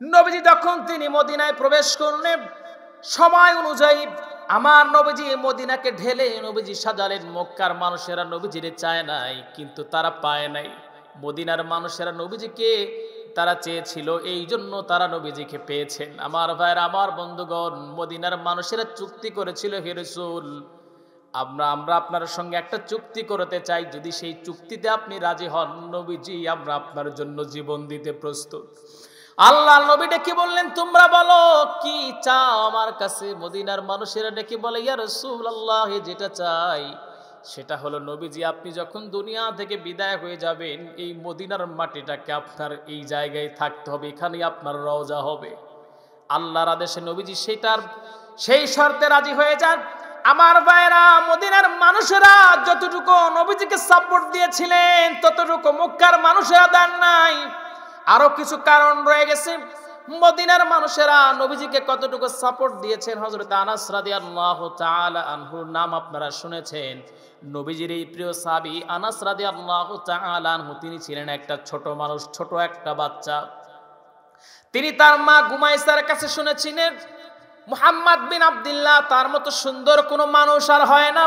নবীজি যখন তিনি মদিনায় প্রবেশ করলেন, সময় অনুযায়ী আমার নবীজি মদিনাকে ঢেলে নবীজি সাজালেন। মক্কার মানুষেরা নবীজিরে চায় নাই, কিন্তু তারা পায় নাই। মদিনার মানুষেরা নবীজিকে তারা চেয়েছিল, এই জন্য তারা নবীজিকে পেয়েছেন। আমার ভাইয়ের, আমার বন্ধুগণ, মদিনার মানুষেরা চুক্তি করেছিল, হে রাসূল, আমরা আপনার সঙ্গে একটা চুক্তি করতে চাই, যদি সেই চুক্তিতে আপনি রাজি হন, নবীজি আমরা আপনার জন্য জীবন দিতে প্রস্তুত। আল্লাহ নবী ডেকে বললেন, তোমরা বলো কি চাও আমার কাছে? মদিনার মানুষেরা ডেকে বলে, ইয়া রাসূলুল্লাহ, যেটা চাই সেটা হলো, নবীজি আপনি যখন দুনিয়া থেকে বিদায় হয়ে যাবেন, এই মদিনার মাটিটাকে আপনার এই জায়গায় থাকতে হবে, এখানেই আপনার রওজা হবে। আল্লাহর আদেশে নবীজি সেই শর্তে রাজি হয়ে যান। আমার ভাইরা, মদিনার মানুষেরা যতটুকু নবীজিকে সাপোর্ট দিয়েছিলেন, ততটুকু মক্কার মানুষেরা দেন নাই। আরো কিছু কারণ রয়ে গেছে। মদিনার মানুষেরা নবীজিকে কতটুকু সাপোর্ট দিয়েছেন, হযরত আনাস রাদিয়াল্লাহু তাআলা আনহুর নাম আপনারা শুনেছেন। নবীজির এই প্রিয় সাহাবী আনাস রাদিয়াল্লাহু তাআলা আনহু, তিনি ছিলেন একটা ছোট মানুষ, ছোট একটা বাচ্চা। তিনি তার মা গুমাইসার কাছে শুনেছিলেন, মুহাম্মদ বিন আব্দুল্লাহ তার মতো সুন্দর কোনো মানুষ আর হয় না।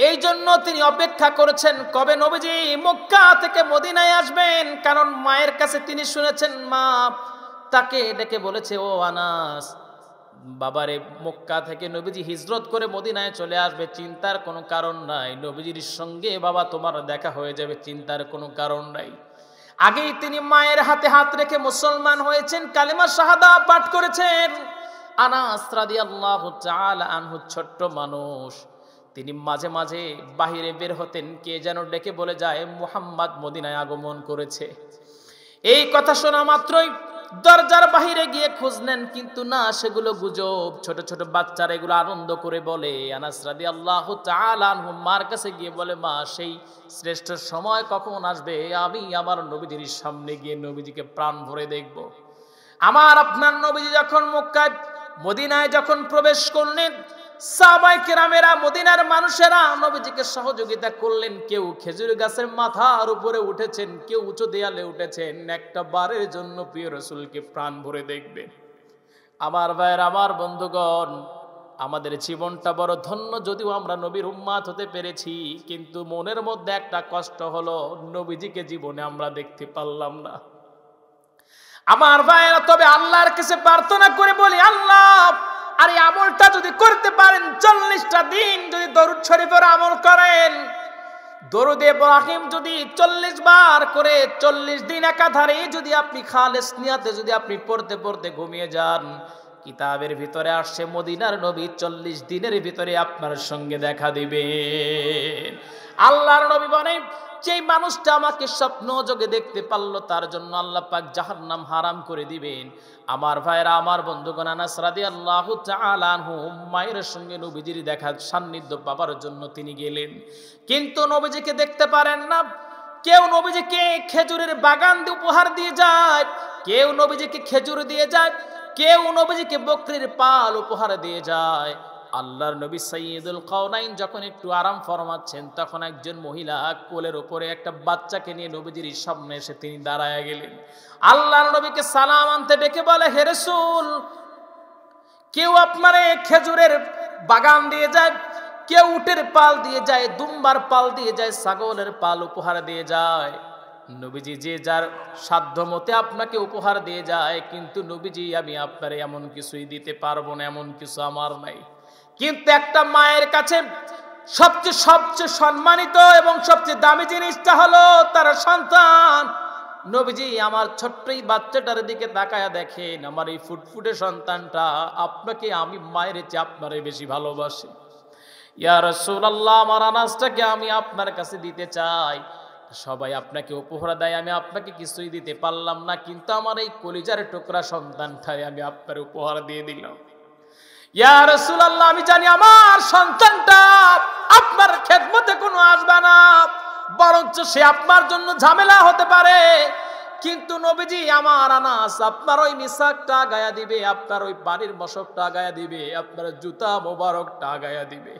এই জন্য তিনি অপেক্ষা করেছেন কবে নবীজি মক্কা থেকে মদিনায় আসবেন। কারণ মায়ের কাছে তিনি শুনেছেন, মা তাকে ডেকে বলেছে, ও আনাস, বাবারে, মক্কা থেকে নবীজি হিজরত করে মদিনায় চলে আসবে, চিন্তার কোনো কারণ নাই। নবীজির সঙ্গে বাবা তোমার দেখা হয়ে যাবে, চিন্তার কোনো কারণ নাই। আগেই তিনি মায়ের হাতে হাত রেখে মুসলমান হয়েছেন, কালিমা শাহাদা পাঠ করেছেন। আনাস রাদিয়াল্লাহু তাআলা আনহু ছোট্ট মানুষ, তিনি মাঝে মাঝে বাহিরে বের হতেন, কে যেন ডেকে বলে যায়, মুহাম্মদ মদিনায় আগমন করেছে। এই কথা শোনা মাত্রই দরজার বাহিরে গিয়ে খোঁজ নেন, কিন্তু না, সেগুলো গুজব। ছোট ছোট বাচ্চারা এগুলো আনন্দ করে বলে। আনাস রাদিয়াল্লাহু তাআলা আনহু মার কাছে গিয়ে বলে, মা, সেই শ্রেষ্ঠ সময় কখন আসবে, আমি আমার নবীজির সামনে গিয়ে নবীজিকে প্রাণ ভরে দেখব। আমার আপনার নবীজি যখন মদিনায় যখন প্রবেশ করলেন, সাহাবায়ে কেরামেরা, মদিনার মানুষেরা নবীজিকে সহযোগিতা করলেন। কেউ খেজুর গাছের মাথার উপরে উঠেছেন, কেউ উঁচু দেয়ালে উঠেছেন, একটা বারের জন্য প্রিয় রাসূলকে প্রাণ ভরে দেখবেন। আমার ভাইয়ের, আমার বন্ধুগণ, আমাদের জীবনটা বড় ধন্য, যদিও আমরা নবীর উম্মত হতে পেরেছি, কিন্তু মনের মধ্যে একটা কষ্ট হলো, নবীজিকে জীবনে আমরা দেখতে পারলাম না। আমার ভাইয়েরা, তবে আল্লাহর কাছে প্রার্থনা করে বলি, আল্লাহ, আর এই আমলটা যদি করতে পারেন, 40টা দিন যদি দরুদ শরীফের আমল করেন, দরুদে ইব্রাহিম যদি 40 বার করে 40 দিন একাধারে যদি আপনি খালেস নিয়াতে যদি আপনি পড়তে পড়তে ঘুমিয়ে যান, কিতাবের ভিতরে আসছে মদিনার নবী 40 দিনের ভিতরে আপনার সঙ্গে দেখা দিবেন। আল্লাহর নবী বলেন, যেই মানুষটা আমাকে স্বপ্ন যোগে দেখতে পারলো, তার জন্য আল্লাহ পাক জাহান্নাম হারাম করে দিবেন। আমার ভাইরা, আমার বন্ধুগণ, আনাস রাদিয়াল্লাহু তাআলা আনহু মায়ের সঙ্গে নবীজির দেখা সান্নিধ্য পাবার জন্য তিনি গেলেন, কিন্তু নবীজিকে দেখতে পারেন না। কেউ নবীজিকে খেজুরের বাগান দিয়ে উপহার দিয়ে যায়, কেউ নবীজিকে খেজুর দিয়ে যায়, কেউ নবীজিকে বকরির পাল উপহার দিয়ে যায়। আল্লাহর নবী সাইয়্যিদুল কাওনাইন যখন একটু আরাম ফরমাচ্ছেন, তখন একজন মহিলা কোলের উপরে একটা বাচ্চাকে নিয়ে নবীজির সামনে এসে তিনি দাঁড়ায় গেলেন। আল্লাহর নবীকে সালাম আনতে ডেকে বলে, হে রাসূল, কেউ আপনার খেজুরের বাগান দিয়ে যায়, কেউ উটের পাল দিয়ে যায়, দুম্বার পাল দিয়ে যায়, ছাগলের পাল উপহার দিয়ে যায়। নবীজি যে যার সাধ্য মতে আপনাকে উপহার দিয়ে যায়, কিন্তু নবীজি, আমি আপনারে এমন কিছুই দিতে পারবো না, এমন কিছু আমার নাই। কিন্তু একটা মায়ের কাছে সবচেয়ে সম্মানিত এবং সবচেয়ে দামি জিনিসটা হলো তার সন্তান। নবীজি আমার ছোট্ট এই বাচ্চাটার দিকে তাকায়া দেখেন, আমার এই ফুটফুটে সন্তানটা আপনাকে, আমি মায়ের চেয়ে আপনারে বেশি ভালোবাসি। ইয়া রাসূলুল্লাহ, আমার আনাসটাকে আমি আপনার কাছে দিতে চাই। সবাই আপনাকে উপহার দেয়, আমি আপনাকে কিছুই দিতে পারলাম না, কিন্তু আমার এই কলিজার টুকরা সন্তানটাই আমি আপনার উপহার দিয়ে দিলাম। ইয়া রাসূলুল্লাহ, আমি জানি আমার সন্তানটা আপনার খেদমতে কোনো আসবে না, বরঞ্চ সে আপনার জন্য ঝামেলা হতে পারে, কিন্তু নবীজি আমার আনাস আপনার ওই মিসাকটা গায়া দিবে, আপনার ওই পানির মশকটা গায়া দিবে, আপনার জুতা মোবারকটা গায়া দিবে।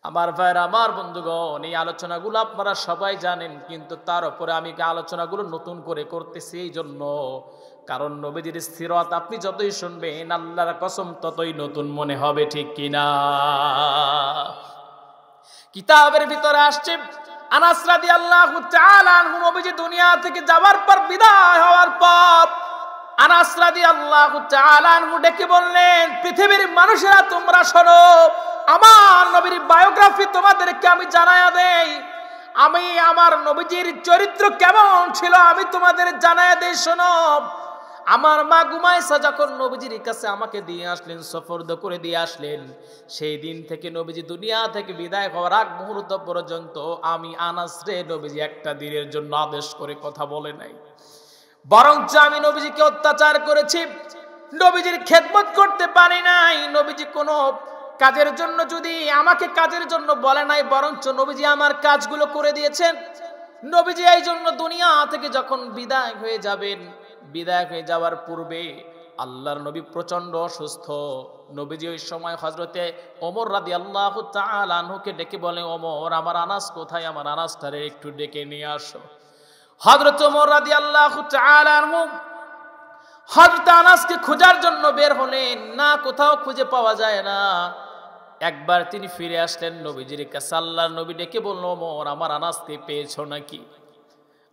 আমার ভাইরা, আমার বন্ধুগণ, এই আলোচনাগুলো আপনারা সবাই জানেন, কিন্তু তার উপরে আমি আলোচনাগুলো নতুন করে করতেছি। এই জন্য কারণ নবীজির সিরাত আপনি যতই শুনবেন আল্লাহর কসম ততই নতুন মনে হবে, ঠিক কিনা? কিতাবের ভিতরে আসছে আনাস রাদিয়াল্লাহু তাআলা আনহু নবীজি দুনিয়া থেকে যাওয়ার পর, বিদায় হওয়ার পর আনাস রাদিয়াল্লাহু তাআলা আনহু ডেকে বললেন, পৃথিবীর মানুষেরা তোমরা শোনো, আমার নবীর বায়োগ্রাফি তোমাদেরকে আমি জানায়া দেই। আমি আমার নবীজির চরিত্র কেমন ছিল আমি তোমাদের জানায়া দেই, শোনো। আমার মা গুমাইসা যখন নবীজির কাছে আমাকে দিয়ে আসলেন, সফরদ করে দিয়ে আসলেন, সেই দিন থেকে নবীজি দুনিয়া থেকে বিদায় হওয়ার আগ মুহূর্ত পর্যন্ত আমি আনাস রে নবীজি একটা দিনের জন্য আদেশ করে কথা বলে নাই। বরঞ্চ আমি নবীজিকে অত্যাচার করেছি, নবীজির খেদমত করতে পারি নাই। নবীজি কোনো কাজের জন্য যদি আমাকে কাজের জন্য বলে নাই, বরঞ্চ নবীজি আমার কাজগুলো করে দিয়েছেন। নবীজি এই জন্য দুনিয়া থেকে যখন বিদায় হয়ে যাবেন, বিদায় হয়ে যাওয়ার পূর্বে আল্লাহর নবী প্রচন্ড অসুস্থ। নবীজি ওই সময় হযরতে ওমর রাদিয়াল্লাহু তাআলা আনহুকে ডেকে বলে, ওমর, আমার আনাস কোথায়? আমার আনাসটারে একটু ডেকে নিয়ে আসো। হযরত ওমর রাদিয়াল্লাহু তাআলা আনহু হযরত আনাসকে খোঁজার জন্য বের হলেন, না কোথাও খুঁজে পাওয়া যায় না। একবার তিনি ফিরে আসলেন নবীজির কাছে। আল্লাহর নবী ডেকে বলল, ওমর, আমার আনাসকে পেয়েছো নাকি?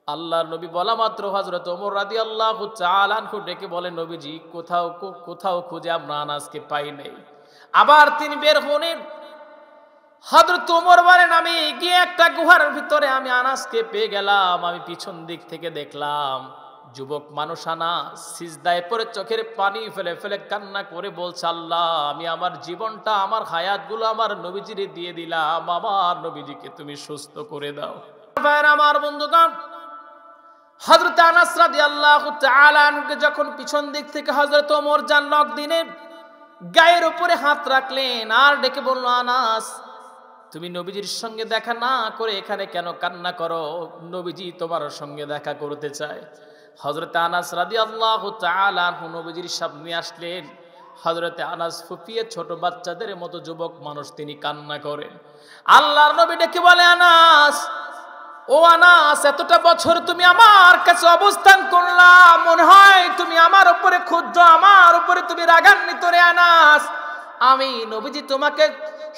আল্লাহর নবী বলা মাত্র হযরত ওমর রাদিয়াল্লাহু তাআলা আনহু ডেকে বলে, নবীজি কোথাও খুঁজে আমরা আনাসকে পাই নাই। আবার তিনি বের হলেন। হযরত ওমর বলেন, আমি গিয়ে একটা গুহার ভিতরে আমি আনাসকে পেয়ে গেলাম। আমি পিছন দিক থেকে দেখলাম যুবক মানুষ আনাস সিজদায় পড়ে চোখের পানি ফেলে ফেলে কান্না করে বলছে, আল্লাহ, আমি আমার জীবনটা, আমার হায়াতগুলো আমার নবীজিরে দিয়ে দিলাম, আমার নবীজিকে তুমি সুস্থ করে দাও। আমার বন্ধুগণ, হযরত আনাস রাদিয়াল্লাহু তাআলা আনহুকে যখন পিছন দিক থেকে হযরত ওমর জানলক দিনে গায়ের উপরে হাত রাখলেন আর ডেকে বলল, আনাস, তুমি নবীজির সঙ্গে দেখা না করে এখানে কেন কান্না করো? নবীজি তোমার সঙ্গে দেখা করতে চায়। হযরত আনাস রাদিয়াল্লাহু তাআলা আনহু নবীজির সামনে আসলেন। হযরত আনাস ফুপিয়ে ছোট বাচ্চাদের মতো যুবক মানুষ, তিনি কান্না করেন। আল্লাহর নবী ডেকে বলে, আনাস, ও আনাস, এতটা বছর তুমি আমার কাছে অবস্থান করলা, মনে হয় তুমি আমার উপরে ক্ষুব্ধ, আমার উপরে তুমি রাগান্বিত রে আনাস। আমি নবীজি তোমাকে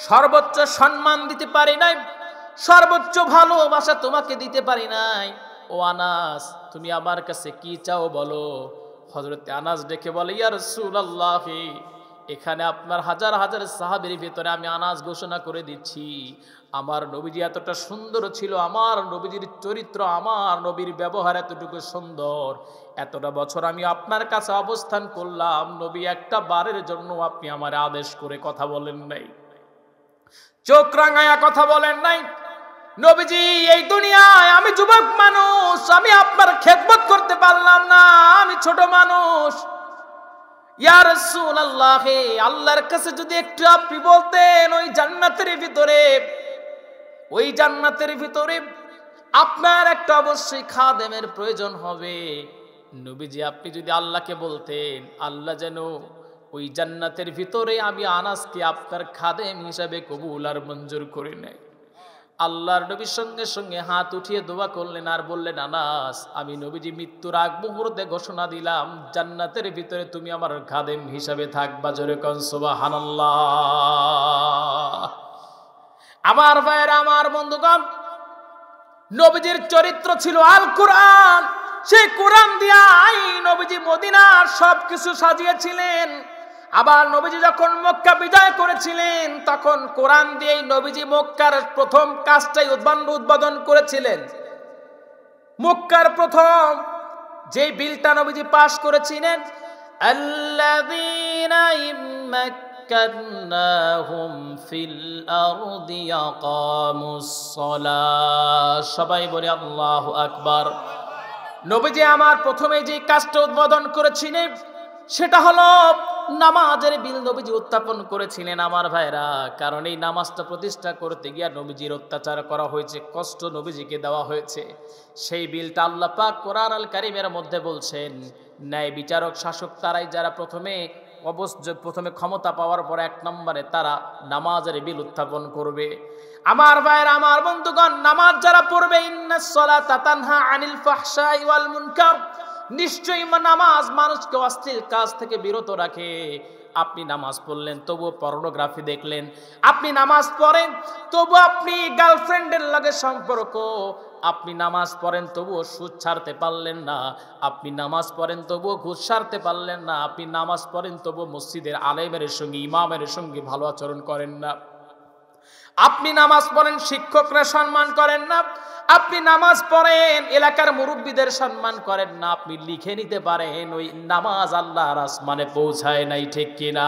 সর্বোচ্চ সম্মান দিতে পারি নাই, সর্বোচ্চ ভালোবাসা তোমাকে দিতে পারি নাই। ও আনাস, তুমি আমার কাছে কি চাও বলো? হযরত আনাস ডেকে বলে, ইয়া রাসূলুল্লাহ, এখানে আপনার হাজার হাজার সাহাবীর ভিতরে আমি আনাস ঘোষণা করে দিচ্ছি, আমার নবীজি এতটা সুন্দর ছিল, আমার নবীজির চরিত্র, আমার নবীর ব্যবহার এতটুকু সুন্দর, এতটা বছর আমি আপনার কাছে অবস্থান করলাম, নবী একটা বারের জন্য আপনি আমার আদেশ করে কথা বলেন নাই, চোখ রাঙায়া কথা বলেন নাই। নবীজি, এই দুনিয়ায় আমি যুবক মানুষ, আমি আপনার খেদমত করতে পারলাম না, আমি ছোট মানুষ। ইয়া রাসূলুল্লাহ, আল্লাহর কাছে যদি একটু আপনি বলতেন, ওই জান্নাতের ভিতরে আপনার একটা অবশ্যই খাদেমের প্রয়োজন হবে। নবীজি, আপনি যদি আল্লাহকে বলতেন, আল্লাহ যেন ওই জান্নাতের ভিতরে আমি আনাসকে আপনার খাদেম হিসাবে কবুল আর মঞ্জুর করে নেয়। আল্লাহর নবীর সঙ্গে সঙ্গে হাত উঠিয়ে দোয়া করলেন আর বললেন, আনাস, আমি নবীজি মৃত্যুর আগ মুহূর্তে ঘোষণা দিলাম, জান্নাতের ভিতরে তুমি আমার খাদেম হিসাবে থাকবা। জোরে কোন সুবহানাল্লাহ। আমার ভাইয়েরা, আমার বন্ধুগণ, নবীজির চরিত্র ছিল আল কোরআন। সেই কোরআন দিয়া নবীজি মদিনার সবকিছু সাজিয়েছিলেন। আবার নবীজি যখন মক্কা বিজয় করেছিলেন, তখন কোরআন দিয়েই নবীজি মক্কার প্রথম কাজটাই উদ্বোধন করেছিলেন। মক্কার প্রথম যে বিলটা নবীজি পাশ করেছিলেন, আল্লাযীনা ইম্মাক্কানাহুম ফিল আরদি ইয়াকামুস সালাহ। সবাই বলে আল্লাহু আকবার। নবীজি আমার প্রথমে যে কাজটা উদ্বোধন করেছিলেন, সেটা হলো নামাজের বিল নবীজি উত্থাপন করেছিলেন। আমার ভাইরা, কারণ এই নামাজটা প্রতিষ্ঠা করতে গিয়ে নবীজির অত্যাচার করা হয়েছে, কষ্ট নবীজিকে দেওয়া হয়েছে। সেই বিলটা আল্লাহ পাক কোরআন আল কারীমের মধ্যে বলছেন, ন্যায় বিচারক শাসক তারাই যারা প্রথমে ক্ষমতা পাওয়ার পর এক নম্বরে তারা নামাজের বিল উত্থাপন করবে। আমার ভাইরা, আমার বন্ধুগণ, নামাজ যারা পড়বে, ইন্নাস সালাতা তানহা আনিল ফাহশাই ওয়াল মুনকার, নিশ্চয়ই নামাজ মানুষকে অশ্লীল কাজ থেকে বিরত রাখে। আপনি নামাজ পড়লেন তবুও পর্নোগ্রাফি দেখলেন, আপনি নামাজ পড়েন তবু আপনি গার্লফ্রেন্ডের লগে সম্পর্ক, আপনি নামাজ পড়েন তবুও সুদ ছাড়তে পারলেন না, আপনি নামাজ পড়েন তবুও ঘুষ ছাড়তে পারলেন না, আপনি নামাজ পড়েন তবুও মসজিদের আলেমের সঙ্গে ইমামের সঙ্গে ভালো আচরণ করেন না, আপনি নামাজ পড়েন শিক্ষকরা সম্মান করেন না, আপনি নামাজ পড়েন এলাকার মুরব্বীদের সম্মান করেন না, আপনি লিখে নিতে পারেন ওই নামাজ আল্লাহর আসমানে পৌঁছায় নাই, ঠিক কিনা?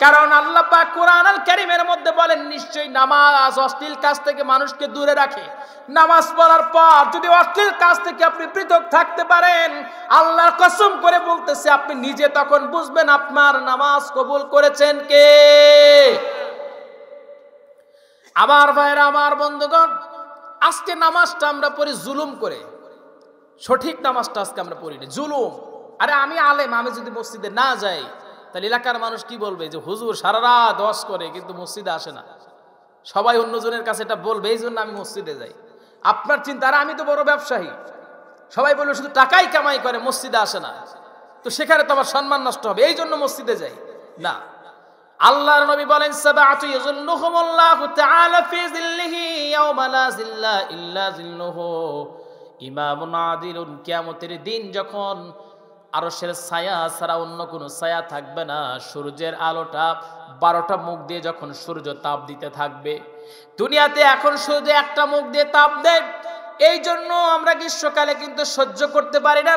কারণ আল্লাহ পাক কোরআন আল কারীমের মধ্যে বলেন নিশ্চয়ই নামাজ অশ্লীল কাজ থেকে মানুষকে দূরে রাখে। নামাজ পড়ার পর যদি অশ্লীল কাজ থেকে আপনি পৃথক থাকতে পারেন, আল্লাহর কসম করে বলতেছে আপনি নিজে তখন বুঝবেন আপনার নামাজ কবুল করেছেন কে। আমার ভাইরা, আমার বন্ধুগণ, আজকে নামাজটা আমরা পড়ি জুলুম করে, সঠিক নামাজটা আজকে আমরা পড়ি না, জুলুম। আরে আমি আলেম, আমি যদি মসজিদে না যাই তাহলে এলাকার মানুষ কি বলবে যে হুজুর সারা রাত ওয়াজ করে কিন্তু মসজিদে আসে না, সবাই অন্যজনের কাছে এটা বলবে, এই জন্য আমি মসজিদে যাই। আপনার চিন্তা, আর আমি তো বড় ব্যবসায়ী, সবাই বলবে শুধু টাকাই কামাই করে মসজিদে আসে না, তো সেখানে তো আমার সম্মান নষ্ট হবে, এই জন্য মসজিদে যাই না। আল্লাহর নবী বলেন সাবআতু ইয়াযুল্লুহুমুল্লাহু তাআলা ফি যিল্লিহি ইয়াওমা লা যিল্লা ইল্লা যিল্লুহু, ইমামুন আদিলুন, কিয়ামতের দিন যখন আরশের ছায়া ছাড়া অন্য কোনো ছায়া থাকবে না, সূর্যের আলোটা 12টা মুখ দিয়ে যখন সূর্য তাপ দিতে থাকবে। দুনিয়াতে এখন সূর্য একটা মুখ দিয়ে তাপ দেয়, এই জন্য আমরা গ্রীষ্মকালে কিন্তু সহ্য করতে পারি না,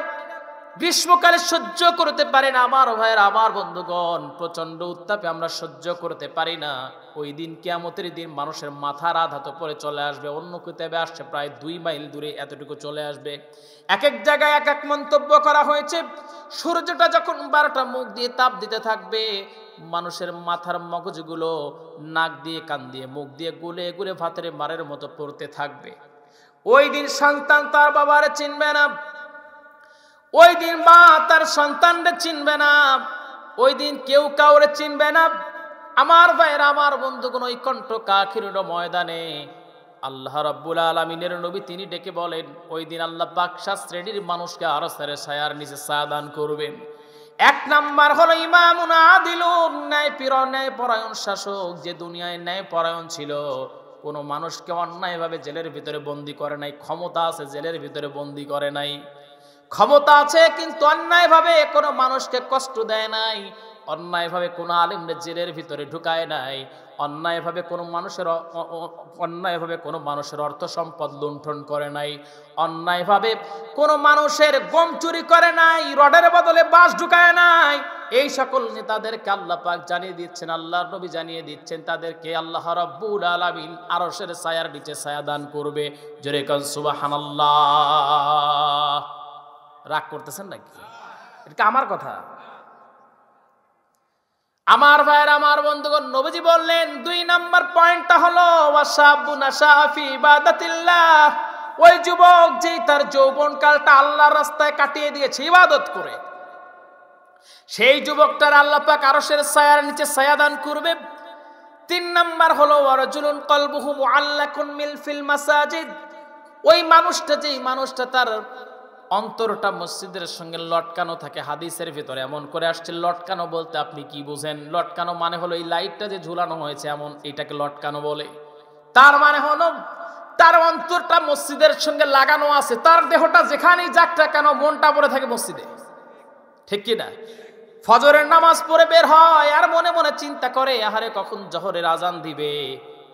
গ্রীষ্মকালে সহ্য করতে পারি না। আমার ভাইয়ের, আমার বন্ধুগণ, প্রচন্ড উত্তাপে আমরা সহ্য করতে পারি না। ওই দিন কিয়ামতের দিন মানুষের মাথার আঘাত পরে চলে আসবে, অন্য কিতাবে আসছে প্রায় 2 মাইল দূরে এতটুকু চলে আসবে। এক এক জায়গায় এক এক মন্তব্য করা হয়েছে, সূর্যটা যখন 12টা মুখ দিয়ে তাপ দিতে থাকবে, মানুষের মাথার মগজগুলো নাক দিয়ে কান দিয়ে মুখ দিয়ে গুলে গুলে ভাতের মারের মতো পড়তে থাকবে। ওই দিন সন্তান তার বাবারে চিনবে না, ওই দিন মা তার সন্তানরে চিনবে না, ওই দিন কেউ কাউরে চিনবে না। আমার ভাইয়েরা, আমার বন্ধুগণ, ওই কণ্ঠ কাঠিন্য ময়দানে আল্লাহ রাব্বুল আলামিনের নবী তিনি ডেকে বলেন, ওই দিন আল্লাহ পাক 7 শ্রেণীর মানুষকে আরশের ছায়ার নিচে ছায়া দান করবেন। 1 নাম্বার হলো ইমামুন আদিলুন, ন্যায়পরায়ণ শাসক, যে দুনিয়ায় ন্যায়পরায়ণ ছিল, কোনো মানুষকে অন্যায়ভাবে জেলের ভিতরে বন্দী করে নাই, ক্ষমতা আছে জেলের ভিতরে বন্দী করে নাই, ক্ষমতা আছে কিন্তু অন্যায়ভাবে কোনো মানুষকে কষ্ট দেয় নাই, অন্যায়ভাবে কোনো আলেমদের জেলের ভিতরে ঢুকায় নাই, অন্যায়ভাবে কোনো মানুষের অর্থ সম্পদ লুণ্ঠন করে নাই, অন্যায়ভাবে কোনো মানুষের গম চুরি করে নাই, রডের বদলে বাঁশ ঢুকায় নাই। এই সকল নেতাদেরকে আল্লাহ পাক জানিয়ে দিচ্ছেন, আল্লাহর নবী জানিয়ে দিচ্ছেন, তাদেরকে আল্লাহ রাব্বুল আলামিন আরশের ছায়ার নিচে ছায়া দান করবে। জোরে কোন সুবহানাল্লাহ। রাগ করতেছেন নাকি? এটা আমার কথা। আমার ভাইয়ের, আমার বন্ধুগণ, নবীজি বললেন 2 নাম্বার পয়েন্টটা হলো ওয়াশাবুন আশাফি ইবাদাতিল্লাহ, ওই যুবক যেই তার যৌবনকালটা আল্লাহর রাস্তায় কাটিয়ে দিয়েছে ইবাদত করে, সেই যুবকটার আল্লাহ পাক আরশের ছায়ার নিচে ছায়া দান করবে। 3 নাম্বার হলো ওয়ারাজুলুন কলবুহু মুআল্লাকুন ফিল মাসাজিদ, ওই মানুষটা, যেই মানুষটা তার অন্তরটা মসজিদের সঙ্গে লটকানো থাকে। হাদিসের ভিতরে এমন করে আসছে, লটকানো বলতে আপনি কি বুঝেন? লটকানো মানে হলো এই লাইটটা যে ঝুলানো হয়েছে এমন, এটাকে লটকানো বলে। তার মানে হলো তার অন্তরটা মসজিদের সঙ্গে লাগানো আছে, তার দেহটা যেখানেই যাক না কেন মনটা পড়ে থাকে মসজিদে, ঠিক কি না? ফজরের নামাজ পড়ে বের হয় আর মনে মনে চিন্তা করে, আহারে কখন জোহরের আজান দিবে,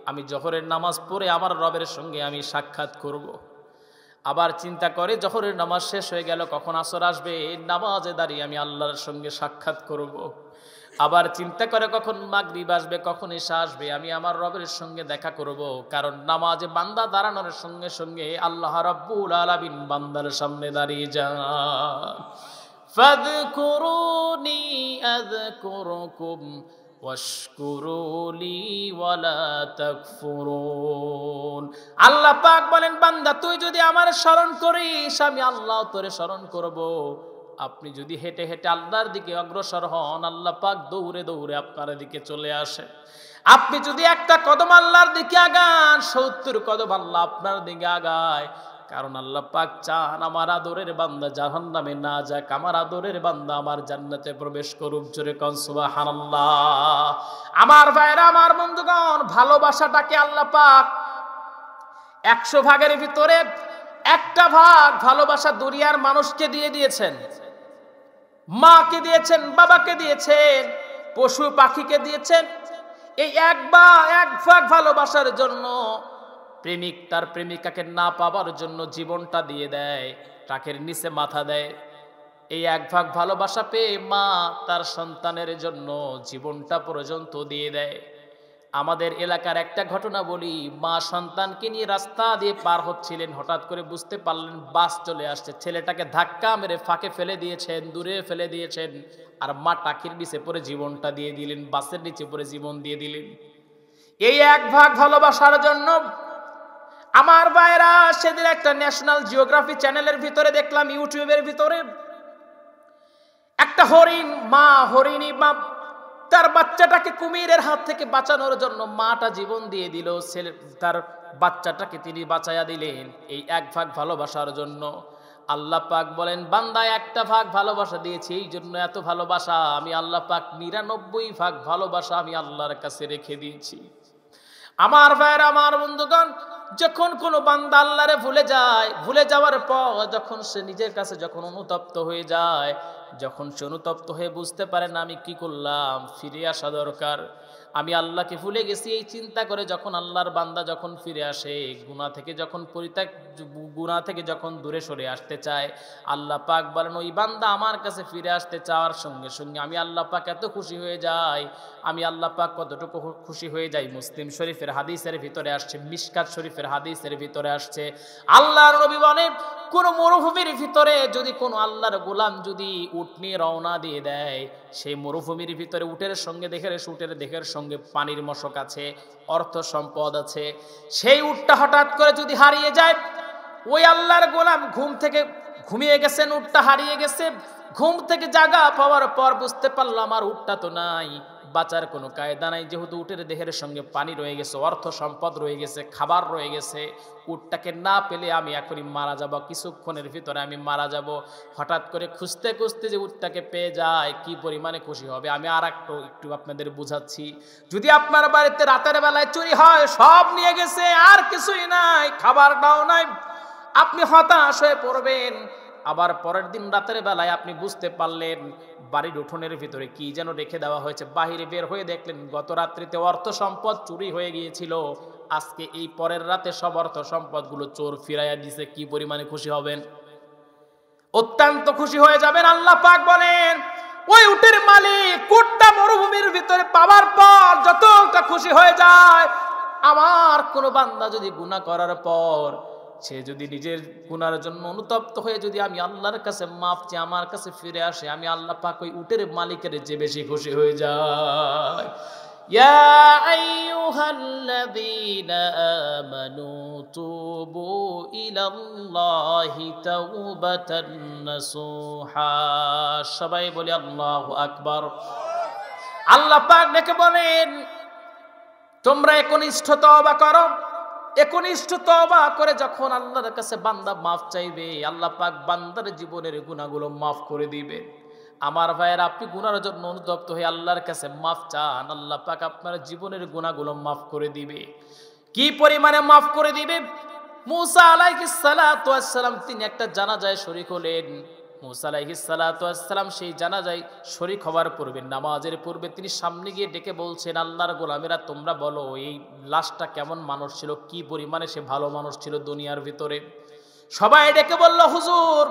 আমি জোহরের নামাজ পড়ে আমার রবের সঙ্গে আমি সাক্ষাৎ করব। আবার চিন্তা করে জোহরের নামাজ শেষ হয়ে গেল, কখন আসর আসবে, নামাজে দাঁড়িয়ে আমি আল্লাহর সঙ্গে সাক্ষাৎ করব। আবার চিন্তা করে কখন মাগরিব আসবে, কখন ইশা আসবে, আমি আমার রবের সঙ্গে দেখা করব। কারণ নামাজে বান্দা দাঁড়ানোর সঙ্গে সঙ্গে আল্লাহ রাব্বুল আলামিন বান্দার সামনে দাঁড়িয়ে যান। ফাযকুরুনি আযকুরুকুম ওয়াশকুরুলি ওয়ালা তাকফুরুন। আল্লাহ পাক বলেন, বান্দা তুই যদি আমার স্মরণ করিস আমি আল্লাহ তোরে স্মরণ করব। আপনি যদি হেঁটে হেঁটে আল্লাহর দিকে অগ্রসর হন, আল্লাহ পাক দৌড়ে দৌড়ে আপনার দিকে চলে আসে। আপনি যদি একটা কদম আল্লাহর দিকে আগান, 70 কদম আল্লাহ আপনার দিকে আগায়। কারণ আল্লাহ পাক চান আমার আদরের বান্দা জাহান্নামে না যাক, আমার আদরের বান্দা আমার জান্নাতে প্রবেশ করুক। জোরে কোন সুবহানাল্লাহ। আমার ভাইরা, আমার বন্ধুগণ, ভালোবাসাটাকে আল্লাহ পাক 100 ভাগের ভিতরে একটা ভাগ ভালোবাসা দুনিয়ার মানুষকে দিয়ে দিয়েছেন। মাকে দিয়েছেন, বাবাকে দিয়েছেন, পশু পাখিকে দিয়েছেন। এই এক ভাগ ভালোবাসার জন্য প্রেমিক তার প্রেমিকাকে না পাবার জন্য জীবনটা দিয়ে দেয়, ট্রাকের নিচে মাথা দেয়। এই এক ভাগ ভালোবাসা পেয়ে মা তার সন্তানের জন্য জীবনটা পর্যন্ত দিয়ে দেয়। আমাদের এলাকার একটা ঘটনা বলি। মা সন্তানকে নিয়ে রাস্তা দিয়ে পার হচ্ছিলেন, হঠাৎ করে বুঝতে পারলেন বাস চলে আসছে। ছেলেটাকে ধাক্কা মেরে ফাঁকে ফেলে দিয়েছেন, দূরে ফেলে দিয়েছেন, আর মা টাকির নিচে পড়ে জীবনটা দিয়ে দিলেন, বাসের নিচে পড়ে জীবন দিয়ে দিলেন। এই এক ভাগ ভালোবাসার জন্য আমার ভাইরা, সেদিন একটা ন্যাশনাল জিওগ্রাফি চ্যানেলের ভিতরে দেখলাম, ইউটিউবের ভিতরে একটা হরিণ, মা হরিণী মা তার বাচ্চাটাকে কুমিরের হাত থেকে বাঁচানোর জন্য মাটা জীবন দিয়ে দিল, ছেলে তার বাচ্চাটাকে তিনি বাঁচাইয়া দিলেন এই এক ভাগ ভালোবাসার জন্য। আল্লাহ পাক বলেন, বান্দা একটা ভাগ ভালোবাসা দিয়েছি, এই জন্য এত ভালোবাসা। আমি আল্লাহ পাক 99 ভাগ ভালোবাসা আমি আল্লাহর কাছে রেখে দিয়েছি। আমার ভাইরা, আমার বন্ধুগণ, যখন কোনো বান্দা আল্লাহরে ভুলে যায়, ভুলে যাওয়ার পর যখন সে নিজের কাছে যখন অনুতপ্ত হয়ে যায়, যখন সে অনুতপ্ত হয়ে বুঝতে পারে না আমি কি করলাম, ফিরে আসা দরকার, আমি আল্লাহকে ভুলে গেছি, এই চিন্তা করে যখন আল্লাহর বান্দা যখন ফিরে আসে, গুনাহ থেকে যখন গুনাহ থেকে যখন দূরে সরে আসতে চায়, আল্লাহ পাক বলেন ওই বান্দা আমার কাছে ফিরে আসতে চাওয়ার সঙ্গে সঙ্গে আমি আল্লাহ পাক এত খুশি হয়ে যাই। আমি আল্লাহ পাক কতটুকু খুশি হয়ে যাই, মুসলিম শরীফের হাদিসের ভিতরে আসছে, মিশকাত শরীফের হাদিসের ভিতরে আসছে। আল্লাহর নবী বলেন, কোন মরুভূমির ভিতরে যদি কোনো আল্লাহর গোলাম যদি উট নিয়ে রওনা দিয়ে দেয়, সেই মরুভূমির ভিতরে উটের সঙ্গে উটের দেহের সঙ্গে পানির মশক আছে, অর্থ সম্পদ আছে, সেই উটটা হঠাৎ করে যদি হারিয়ে যায়, ওই আল্লাহর গোলাম ঘুম থেকে ঘুমিয়ে গেছেন, উটটা হারিয়ে গেছে, ঘুম থেকে জাগা পাওয়ার পর বুঝতে পারলো আমার উটটা তো নাই, বাঁচার কোনো কায়দা নাই, যেহেতু উটের দেহের সঙ্গে পানি রয়ে গেছে, অর্থ সম্পদ রয়ে গেছে, খাবার রয়ে গেছে, উটটাকে না পেলে আমি এখনই মারা যাব, কিছুক্ষণের ভিতরে আমি মারা যাব। হঠাৎ করে খুঁজতে খুঁজতে যে উটটাকে পেয়ে যায়, কি পরিমাণে খুশি হবে। আমি আর একটু আপনাদের বুঝাচ্ছি। যদি আপনার বাড়িতে রাতের বেলায় চুরি হয়, সব নিয়ে গেছে, আর কিছুই নাই, খাবারটাও নাই, আপনি হতাশ হয়ে পড়বেন। আবার পরের দিন রাতের বেলায় আপনি বুঝতে পারলেন বাড়ির উঠোনের ভিতরে কি যেন রেখে দেওয়া হয়েছে, বাহিরে বের হয়ে দেখলেন গত রাত্রিতে অর্থ সম্পদ চুরি হয়ে গিয়েছিল, আজকে এই পরের রাতে সব অর্থ সম্পদগুলো চোর ফিরাইয়া দিছে, কি পরিমাণে খুশি হবেন? অত্যন্ত খুশি হয়ে যাবেন। আল্লাহ পাক বলেন, ওই উটের মালিক উটটা মরুভূমির ভিতরে পাওয়ার পর যতটা খুশি হয়ে যায়, আমার কোন বান্দা যদি গুনাহ করার পর সে যদি নিজের গুনার জন্য অনুতপ্ত হয়ে যদি আমি আল্লাহর কাছে মাফ চেয়ে আমার কাছে ফিরে আসে, আমি আল্লাহ পাক ওই উটের মালিকের চেয়ে বেশি খুশি হয়ে যাই। ইয়া আইয়ুহাল্লাযীনা আমানু তুবু ইলাল্লাহি তাওবাতান নাসুহা। সবাই বলি আল্লাহু আকবার। আল্লাহ পাক ডেকে বলেন, তোমরা একনিষ্ঠ তওবা করো। একনিষ্ঠ তওবা করে যখন আল্লাহর কাছে বান্দা মাফ চাইবে, আল্লাহ পাক বান্দার জীবনের গুনাহগুলো মাফ করে দিবেন। আমার ভাইয়েরা, আপনি গুনার জন্য অনুতপ্ত হয়ে আল্লাহর কাছে মাফ চান, আল্লাহ পাক আপনার জীবনের গুনাহগুলো মাফ করে দিবে। কি পরিমাণে মাফ করে দিবে? মুসা আলাইহিস সালাতু ওয়াস সালাম তিনি একটা জানাজায় শরীক হলেন। মুসা আলাইহিস সালাতু ওয়াস সালাম সেই জানাজায় শরীক হওয়ার পূর্বে, নামাজের পূর্বে তিনি সামনে গিয়ে ডেকে বলছেন, আল্লাহর গোলামেরা তোমরা বলো এই লাশটা কেমন মানুষ ছিল, কি পরিমাণে সে ভালো মানুষ ছিল দুনিয়ার ভিতরে। সবাই ডেকে বলল, হুজুর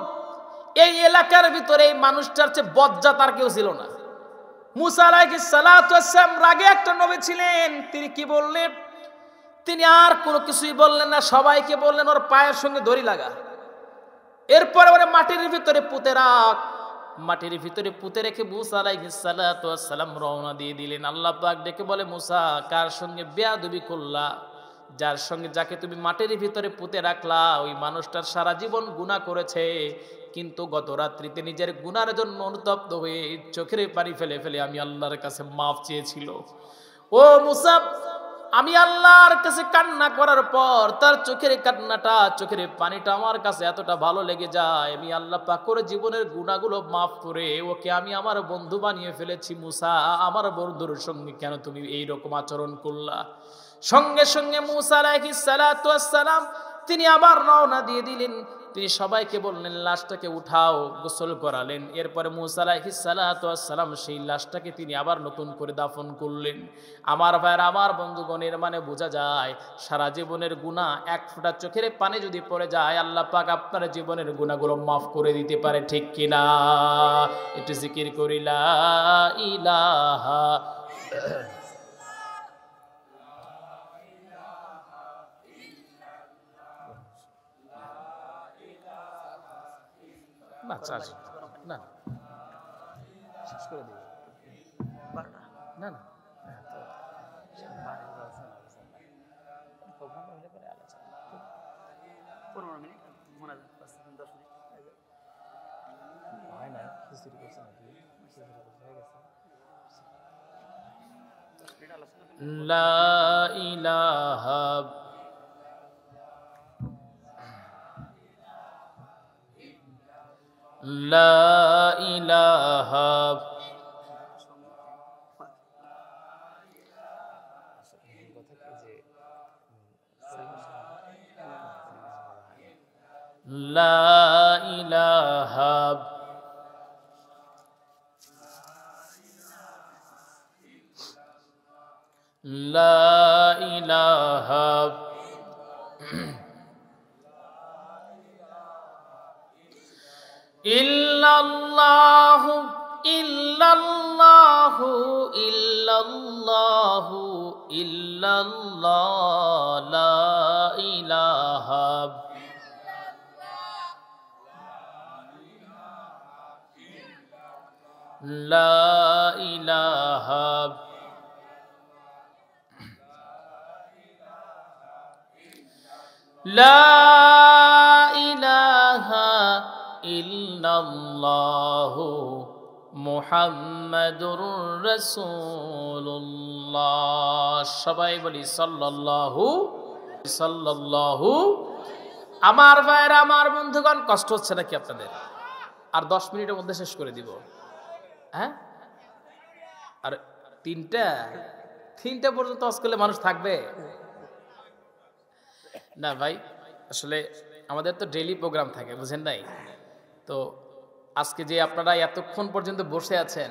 এই এলাকার ভিতরে এই মানুষটার চেয়ে বজ্জাত আর কেউ ছিল না। মুসা আলাইহিস সালাতু ওয়াস সালাম রাগে একটা নবী ছিলেন, তিনি কি বললেন? তিনি আর কোনো কিছুই বললেন না, সবাইকে বললেন ওর পায়ের সঙ্গে দড়ি লাগা, এরপরে ওরে মাটির ভিতরে পুঁতে রাখ। মাটির ভিতরে পুঁতে রেখে মুসা আলাইহিস সালাতু ওয়াস সালাম রওনা দিয়ে দিলেন। আল্লাহ পাক ডেকে বলে, মুসা কার সঙ্গে বেয়াদবি করলা? যার সঙ্গে যাকে তুমি মাটির ভিতরে পুঁতে রাখলা, ওই মানুষটার সারা জীবন গুনাহ করেছে, কিন্তু গত রাত্রিতে নিজের গুনার জন্য অনুতপ্ত হয়ে চোখের পানি ফেলে ফেলে আমি আল্লাহর কাছে মাফ চেয়েছিল। ও মুসা, আমি আল্লাহর কাছে কান্না করার পর তার চোখের কান্নাটা, চোখের পানিটা আমার কাছে এতটা ভালো লেগে যায়, আমি আল্লাহ পাক করে জীবনের গুনাহগুলো মাফ করে ওকে আমি আমার বন্ধু বানিয়ে ফেলেছি। মুসা, আমার বন্ধুর সঙ্গে কেন তুমি এই রকম আচরণ করলা? সঙ্গে সঙ্গে মুসা আলাইহিস সালাতু ওয়াস সালাম তিনি আবার রওনা দিয়ে দিলেন। তিনি সবাইকে বললেন লাশটাকে উঠাও, গোসল করালেন। এরপরে মুসা আলাইহিস সালাতু ওয়াস সালাম সেই লাশটাকে তিনি আবার নতুন করে দাফন করলেন। আমার ভাইয়ের, আমার বন্ধুগণের, মানে বোঝা যায় সারা জীবনের গুনাহ এক ফোঁটা চোখের পানি যদি পড়ে যায় আল্লাহ পাক আপনার জীবনের গুনাহগুলো মাফ করে দিতে পারে, ঠিক কিনা? একটু জিকির করি লা ইলাহা না চার না শেষ করে দিই না না লা ইলাহা লা ইলাহা লা ইলাহা লা ইলাহা ইল্লাল্লাহু ইল্লাল্লাহু ইল্লাল্লাহু ইল্লাল্লাহ লা ইলাহা লা ইলাহা লা ইলাহা ইল্লাল্লাহু মুহাম্মাদুর রাসূলুল্লাহ। সবাই বলি সাল্লাল্লাহু সাল্লাল্লাহু। আমার ভাইরা, আমার বন্ধুগণ, কষ্ট হচ্ছে নাকি আপনাদের? আর 10 মিনিটের মধ্যে শেষ করে দিব। হ্যাঁ, আর তিনটা পর্যন্ত ওয়াজ করলে মানুষ থাকবে না ভাই। আসলে আমাদের তো ডেইলি প্রোগ্রাম থাকে, বুঝেন নাই? তো আজকে যে আপনারা এতক্ষণ পর্যন্ত বসে আছেন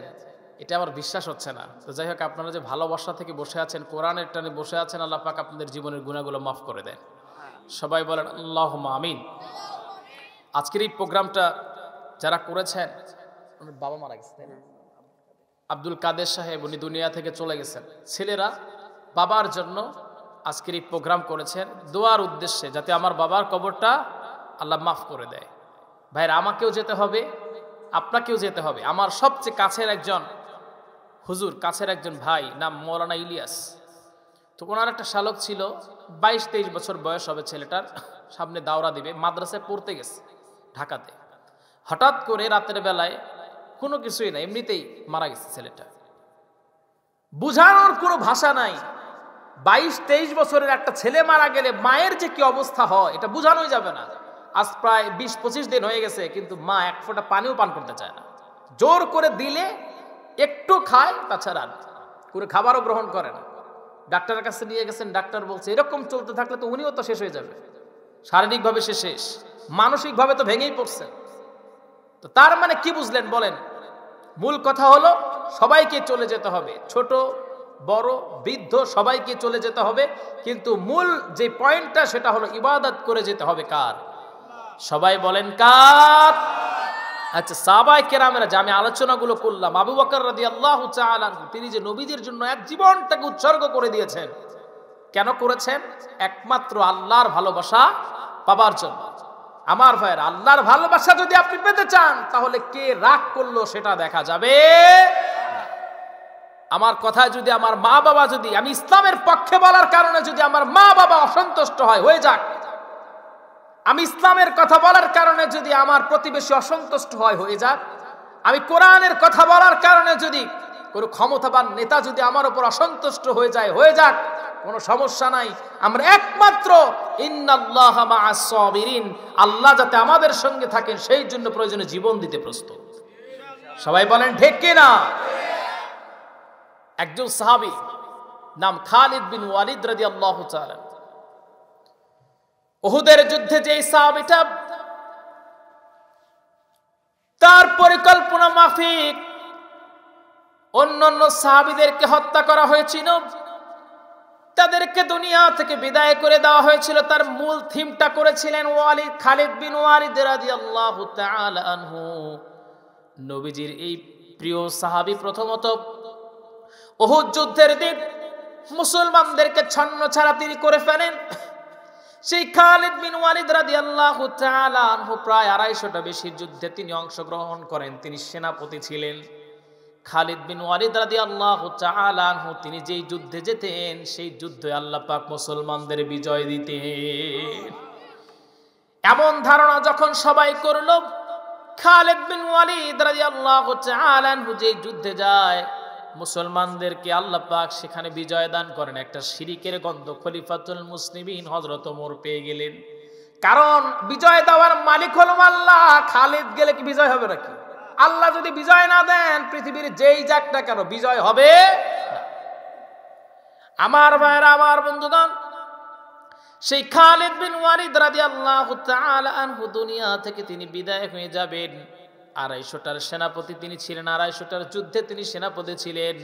এটা আমার বিশ্বাস হচ্ছে না। তো যাই হোক, আপনারা যে ভালোবাসা থেকে বসে আছেন, কোরআনের টানে বসে আছেন, আল্লাহ পাক আপনাদের জীবনের গুনাহগুলো মাফ করে দেন। সবাই বলেন আল্লাহুম্মা আমিন। আজকের এই প্রোগ্রামটা যারা করেছেন, বাবা মারা গেছে, আব্দুল কাদের সাহেব, উনি দুনিয়া থেকে চলে গেছেন। ছেলেরা বাবার জন্য আজকের এই প্রোগ্রাম করেছেন দোয়ার উদ্দেশ্যে, যাতে আমার বাবার কবরটা আল্লাহ মাফ করে দেয়। ভাইরা, আমাকেও যেতে হবে, আপনাকেও যেতে হবে। আমার সবচেয়ে কাছের একজন হুজুর, কাছের একজন ভাই, নাম মৌলানা ইলিয়াস। তো ওনার একটা শালক ছিল, 22-23 বছর বয়স হবে ছেলেটার, সামনে দাওরা দিবে, মাদ্রাসায় পড়তে গেছে ঢাকাতে। হঠাৎ করে রাতের বেলায় কোনো কিছুই না, এমনিতেই মারা গেছে ছেলেটা। বুঝানোর কোনো ভাষা নাই। 22-23 বছরের একটা ছেলে মারা গেলে মায়ের যে কি অবস্থা হয় এটা বোঝানোই যাবে না। আজ প্রায় 20-25 দিন হয়ে গেছে, কিন্তু মা এক ফোঁটা পানিও পান করতে চায় না। জোর করে দিলে একটু খায়, তাছাড়া করে খাবারও গ্রহণ করে না। ডাক্তারের কাছে নিয়ে গেছেন, ডাক্তার বলছে এরকম চলতে থাকলে তো উনিও তো শেষ হয়ে যাবে। শারীরিকভাবে সে শেষ, মানসিকভাবে তো ভেঙেই পড়ছে। তো তার মানে কি বুঝলেন বলেন? মূল কথা হলো সবাইকে চলে যেতে হবে, ছোট বড় বৃদ্ধ সবাইকে চলে যেতে হবে, কিন্তু মূল যে পয়েন্টটা সেটা হলো ইবাদত করে যেতে হবে কার? সবাই বলেন কার? আচ্ছা, সাহাবায়ে কেরামেরা যে আমি আলোচনাগুলো করলাম, আবু বকর রাদিয়াল্লাহু তাআলা আনহু, তিনি যে নবীদের জন্য এক জীবনটাকে উৎসর্গ করে দিয়েছেন, কেন করেছেন? একমাত্র আল্লাহর ভালোবাসা পাবার জন্য। আমার ভাইয়ের, আল্লাহর ভালোবাসা যদি আপনি পেতে চান তাহলে কে রাগ করলো সেটা দেখা যাবে। আমার কথায় যদি আমার মা বাবা, যদি আমি ইসলামের পক্ষে বলার কারণে যদি আমার মা বাবা অসন্তুষ্ট হয়, হয়ে যাক। আমি ইসলামের কথা বলার কারণে যদি আমার প্রতিবেশী অসন্তুষ্ট হয়, হয়ে যাক। আমি কোরআনের কথা বলার কারণে যদি কোনো ক্ষমতাবান নেতা যদি আমার উপর অসন্তুষ্ট হয়ে যায়, হয়ে যাক। কোনো সমস্যা নাই, আমরা একমাত্র ইন্নাল্লাহা মাআস সাবিরিন, আল্লাহ যাতে আমাদের সঙ্গে থাকেন সেই জন্য প্রয়োজনে জীবন দিতে প্রস্তুত। সবাই বলেন ঠিক কিনা? একজন সাহাবী নাম খালিদ বিন ওয়ালিদ রাদিয়াল্লাহু তাআলা, উহুদের যুদ্ধে যে সাহাবীটা তার পরিকল্পনা মাফিক অন্যান্য সাহাবীদেরকে হত্যা করা হয়েছিল, তাদেরকে দুনিয়া থেকে বিদায় করে দেওয়া হয়েছিল, তার মূল থিমটা করেছিলেন ওয়ালিদ, খালিদ বিন ওয়ালিদ রাদিয়াল্লাহু তাআলা আনহু। নবীজির এই প্রিয় সাহাবী প্রথমত উহুদ যুদ্ধের দিন মুসলমানদেরকে ছন্নছাড়া তিনি করে ফেলেন। সেই খালিদ বিন ওয়ালিদ রাদিয়াল্লাহু তাআলা আনহু প্রায় 250টা বেশি যুদ্ধে তিনি অংশগ্রহণ করেন, তিনি সেনাপতি ছিলেন। খালিদ বিন ওয়ালিদ রাদিয়াল্লাহু তাআলা আনহু তিনি যেই যুদ্ধে যেতেন সেই যুদ্ধে আল্লাহ পাক মুসলমানদের বিজয় দিতেন। এমন ধারণা যখন সবাই করল খালিদ বিন ওয়ালিদ রাদিয়াল্লাহু তাআলা আনহু যেই যুদ্ধে যায় মুসলমানদেরকে আল্লাহ পাক সেখানে বিজয় দান করেন, একটা শিরিকের গন্ধ খলিফাতুল মুসলিমিন হযরত ওমর পেয়ে গেলেন। কারণ বিজয় দেওয়ার মালিক হলো আল্লাহ, খালিদ গেলে কি বিজয় হবে নাকি? আল্লাহ যদি বিজয় না দেন পৃথিবীর যেই যাক না কেন বিজয় হবে না। আমার ভাইরা, আমার বন্ধুগণ, সেই খালিদ বিন ওয়ালিদ রাদিয়াল্লাহু তাআলা আনহু দুনিয়া থেকে তিনি বিদায় হয়ে যাবেন। 250টার সেনাপতি তিনি ছিলেন, 250টার যুদ্ধে তিনি সেনাপতি ছিলেন।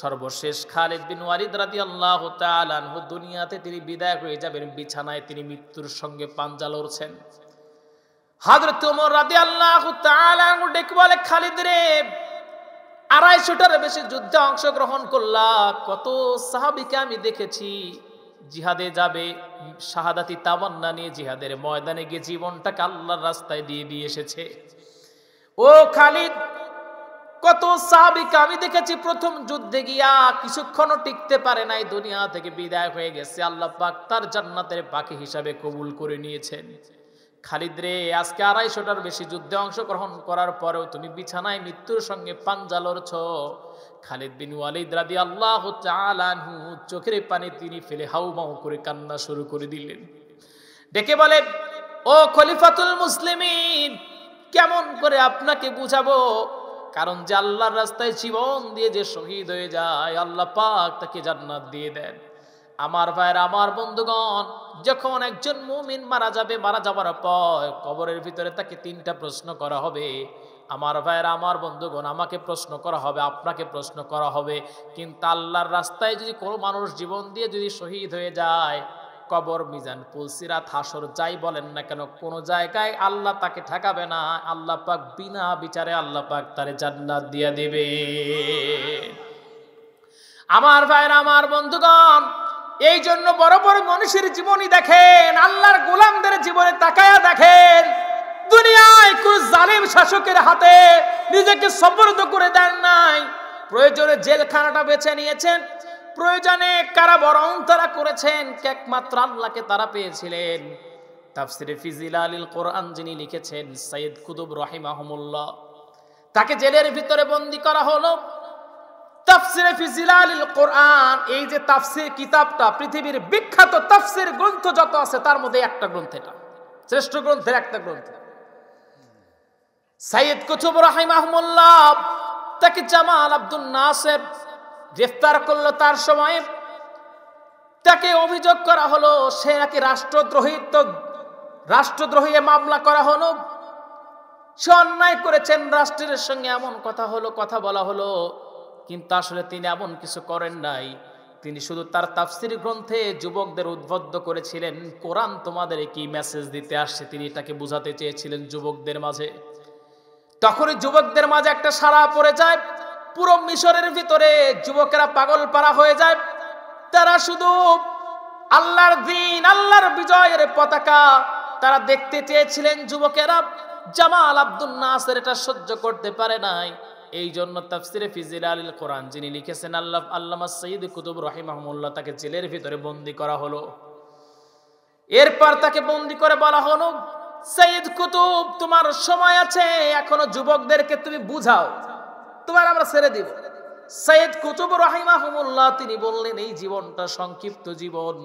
সর্বশেষ খালিদ বিন ওয়ালিদ রাদিয়াল্লাহু তাআলা আনহু দুনিয়াতে তিনি বিদায় হয়ে যাবেন, বিছানায় তিনি মৃত্যুর সঙ্গে পাঞ্জা লড়ছেন। হযরত ওমর রাদিয়াল্লাহু তাআলা আনহু ডেকে বলে, খালিদ রে, 250টার বেশি যুদ্ধে অংশগ্রহণ করলা, কত সাহাবীকে আমি দেখেছি জিহাদে যাবে, শাহাদাতি তামান্না নিয়ে জিহাদের ময়দানে গিয়ে জীবনটাকে আল্লাহর রাস্তায় দিয়ে দিয়ে এসেছে। ও খালিদ, কত সাহাবীকে আমি দেখেছি প্রথম যুদ্ধে গিয়া কিছুক্ষণও টিকতে পারে নাই, দুনিয়া থেকে বিদায় হয়ে গেছে, আল্লাহ পাক তার জান্নাতের পাখি হিসাবে কবুল করে নিয়েছেন। খালিদ রে, আজকে 250টার বেশি যুদ্ধে অংশগ্রহণ করার পরেও তুমি বিছানায় মৃত্যুর সঙ্গে পাঞ্জা লড়ছ। খালিদ বিন ওয়ালিদ রাদিয়াল্লাহু তাআলা আনহু চোখের পানি তিনি ফেলে হাউমাউ করে কান্না শুরু করে দিলেন। ডেকে বলে, ও খলিফাতুল মুসলিমিন, কেমন করে আপনাকে বুঝাবো? কারণ যে আল্লাহর রাস্তায় জীবন দিয়ে যে শহীদ হয়ে যায় আল্লাহ পাক তাকে জান্নাত দিয়ে দেন। আমার ভাইরা, আমার বন্ধুগণ, যখন একজন মুমিন মারা যাবে, মারা যাবার পর কবরের ভিতরে তাকে 3টা প্রশ্ন করা হবে। আমার ভাইরা, আমার বন্ধুগণ, আমাকে প্রশ্ন করা হবে, আপনাকে প্রশ্ন করা হবে। কিন্তু আল্লাহর রাস্তায় যদি কোনো মানুষ জীবন দিয়ে যদি শহীদ হয়ে যায়, কবর, মিজান, পুলসিরাত, হাসর যাই বলেন না কেন, কোনো জায়গায় আল্লাহ তাকে ঠকাবে না। আল্লাহ পাক বিনা বিচারে আল্লাহ পাক তারে জান্নাত দিয়ে দিবে। আমার ভাইরা, আমার বন্ধুগণ, এই জন্য বড় বড় মানুষের জীবনী দেখেন, আল্লাহর গোলামদের জীবনে তাকায়া দেখেন, দুনিয়ায় কোন জালিম শাসকের হাতে নিজেকে সুপর্দ করে দেন নাই। প্রয়োজনে জেলখানাটা বেছে নিয়েছেন, প্রয়োজনে কারাবরণ তারা করেছেন, একমাত্র আল্লাহকে তারা পেয়েছিলেন। তাফসিরে ফি জিলালিল কোরআন যিনি লিখেছেন সাইয়্যিদ কুতুব রাহিমাহুমুল্লাহ, তাকে জেলের ভিতরে বন্দী করা হলো। তাফসিরে ফি জিলালিল কোরআন, এই যে তাফসির কিতাবটা পৃথিবীর বিখ্যাত তাফসির গ্রন্থ যত আছে তার মধ্যে একটা গ্রন্থ, এটা শ্রেষ্ঠ গ্রন্থের একটা গ্রন্থ। সাইয়্যিদ কুতুব রাহিমাহুমুল্লাহ তাকে জামাল আব্দুল নাসির গ্রেফতার করলো। তার সময় তাকে অভিযোগ করা হলো সে নাকি রাষ্ট্রদ্রোহী মামলা করা হলো, সে অন্যায় করেছেন, রাষ্ট্রের সঙ্গে এমন কথা বলা হলো। কিন্তু আসলে তিনি এমন কিছু করেন নাই, তিনি শুধু তার তাফসির গ্রন্থে যুবকদের উদ্বুদ্ধ করেছিলেন, কোরআন তোমাদের কি মেসেজ দিতে আসছে তিনি এটাকে বোঝাতে চেয়েছিলেন যুবকদের মাঝে। তখনই যুবকদের মাঝে একটা সাড়া পড়ে যায়, পুরো মিশরের ভিতরে যুবকেরা পাগল পারা হয়ে যায়। তারা শুধু আল্লাহর দ্বীন, আল্লাহর বিজয়ের পতাকা তারা দেখতে চেয়েছিলেন যুবকেরা। জামাল আব্দুল নাসির এটা সহ্য করতে পারে নাই। এই জন্য তাফসিরে ফি জিলালিল কোরআন যিনি লিখেছেন আল্লামা সাইয়্যিদ কুতুব রাহিমাহুল্লাহ, তাকে জেলের ভিতরে বন্দী করা হলো। এরপর তাকে বন্দী করে বলা হলো, সাইয়্যিদ কুতুব, তোমার সময় আছে, এখনো যুবকদেরকে তুমি বুঝাও, তোমার আমরা ছেড়ে দিব। সৈয়দ কুতুব রাহিমাহুমুল্লাহ তিনি বললেন, এই জীবনটা সংক্ষিপ্ত জীবন,